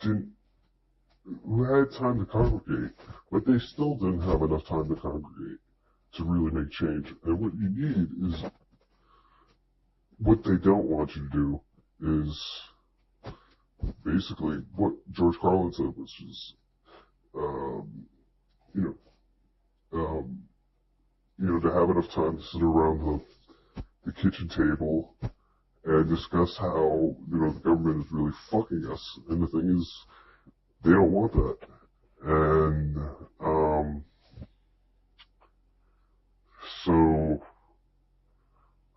didn't, who had time to congregate, but they still didn't have enough time to congregate to really make change. And what you need is, what they don't want you to do is basically what George Carlin said, which is, you know, to have enough time to sit around the kitchen table and discuss how, the government is really fucking us. And the thing is, they don't want that. And, so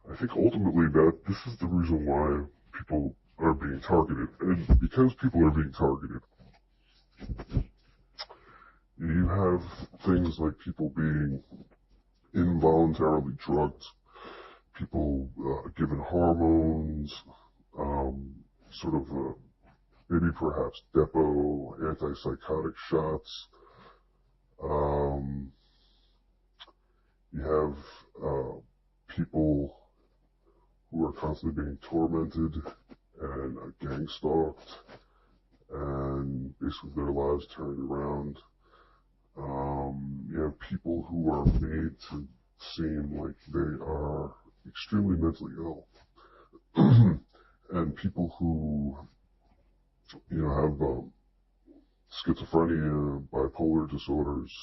I think ultimately that this is the reason why people are being targeted. And because people are being targeted, you have things like people being involuntarily drugged, people given hormones, maybe perhaps depo, antipsychotic shots. You have people who are constantly being tormented and gang stalked, and basically their lives turned around. You have people who are made to seem like they are extremely mentally ill, and people who, have schizophrenia, bipolar disorders,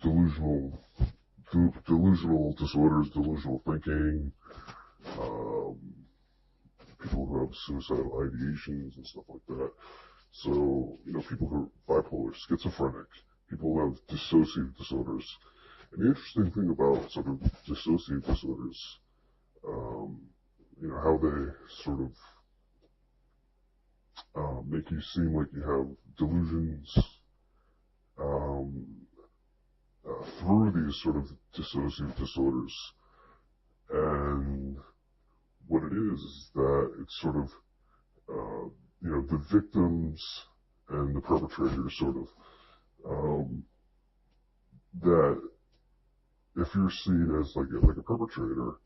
delusional disorders, delusional thinking, people who have suicidal ideations and stuff like that. So, people who are bipolar, schizophrenic, people who have dissociative disorders. And the interesting thing about sort of dissociative disorders, how they sort of make you seem like you have delusions through these sort of dissociative disorders. And what it is that it's sort of, the victims and the perpetrators sort of, that if you're seen as like a perpetrator,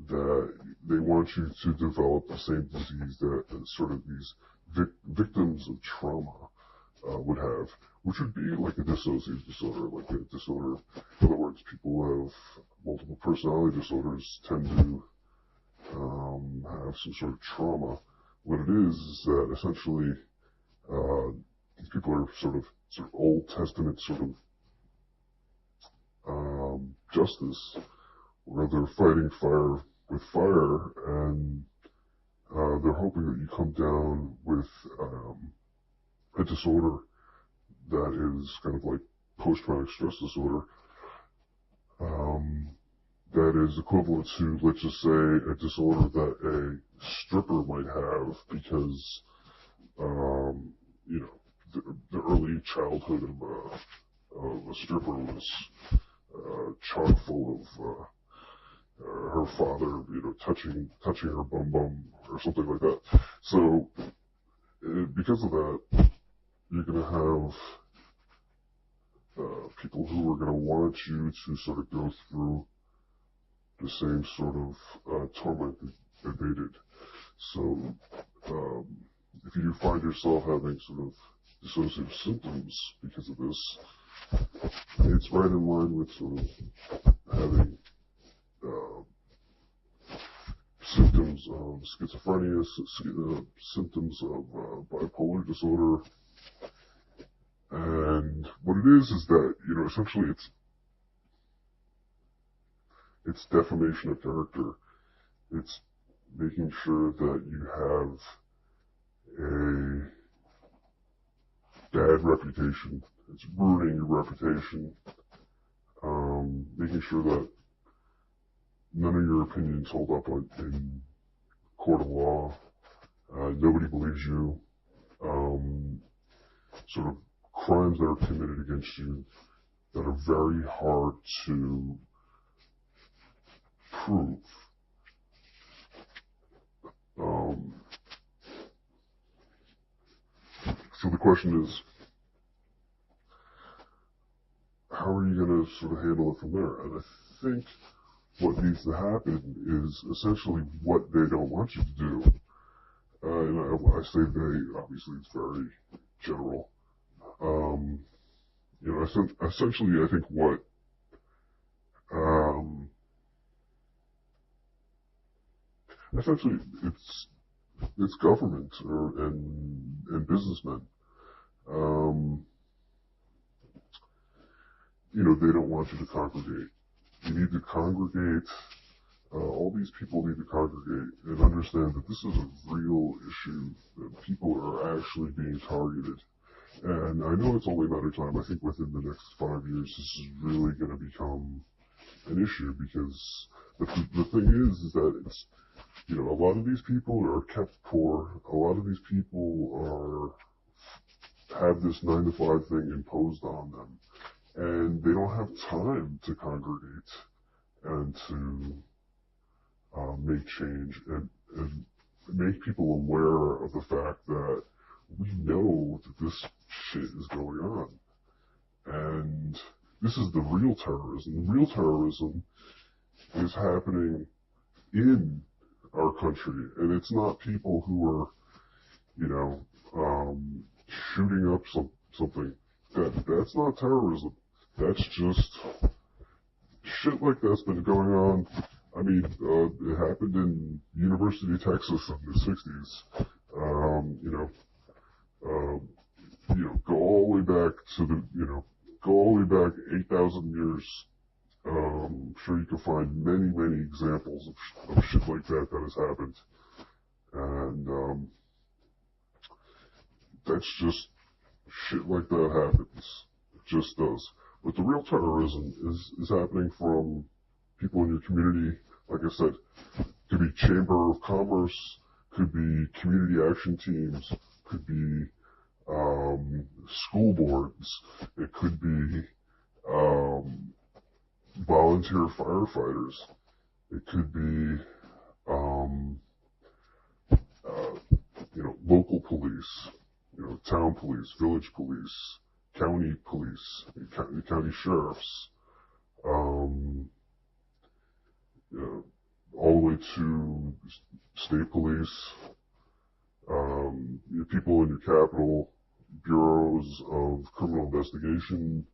that they want you to develop the same disease that sort of these victims of trauma would have, which would be like a dissociative disorder, like a disorder. In other words, people who have multiple personality disorders tend to have some sort of trauma. What it is that essentially these people are sort of Old Testament sort of justice, where they're fighting fire with fire, and they're hoping that you come down with a disorder that is kind of like post-traumatic stress disorder, that is equivalent to, let's just say, a disorder that a stripper might have, because, the early childhood of a stripper was chock full of her father, touching her bum bum or something like that. So, because of that, you're going to have people who are going to want you to sort of go through the same sort of torment that they did. So, if you find yourself having sort of dissociative symptoms because of this, it's right in line with sort of having symptoms of schizophrenia, symptoms of bipolar disorder. And what it is that, essentially it's defamation of character. It's making sure that you have a bad reputation. It's ruining your reputation. Making sure that none of your opinions hold up in court of law. Nobody believes you. Sort of crimes that are committed against you that are very hard to prove. So the question is, how are you going to sort of handle it from there? And I think what needs to happen is essentially what they don't want you to do. and I say they, obviously it's very general. Um, Essentially, I think what um, essentially it's government and businessmen. Um, they don't want you to congregate. You need to congregate. All these people need to congregate and understand that this is a real issue. That people are actually being targeted. And I know it's only a matter of time. I think within the next 5 years, this is really going to become an issue because the thing is that a lot of these people are kept poor. A lot of these people have this 9 to 5 thing imposed on them, and they don't have time to congregate and to make change and make people aware of the fact that we know that this shit is going on. And this is the real terrorism. Real terrorism is happening in our country. And it's not people who are, shooting up something. That's not terrorism. That's just shit like that's been going on. I mean, it happened in University of Texas in the 60s. Go all the way back to go all the way back 8,000 years. I'm sure you can find many, many examples of shit like that has happened. And that's just shit like that happens. It just does. But the real terrorism is happening from people in your community. Like I said, could be Chamber of Commerce, could be community action teams, could be school boards, it could be volunteer firefighters, it could be local police, town police, village police, county police, county sheriffs, all the way to state police, people in your capital, bureaus of criminal investigation,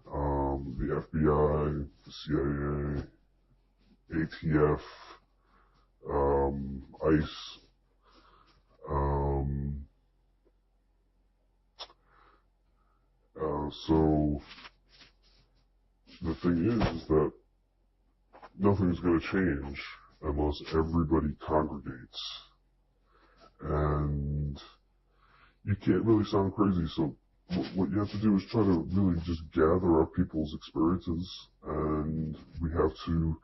the FBI, the CIA, ATF, ICE. So the thing is that nothing's going to change unless everybody congregates. And you can't really sound crazy, so what you have to do is try to really just gather up people's experiences, and we have to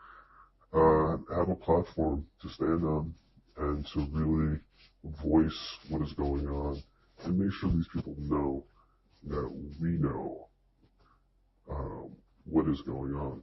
have a platform to stand on and to really voice what is going on and make sure these people know that we know what is going on.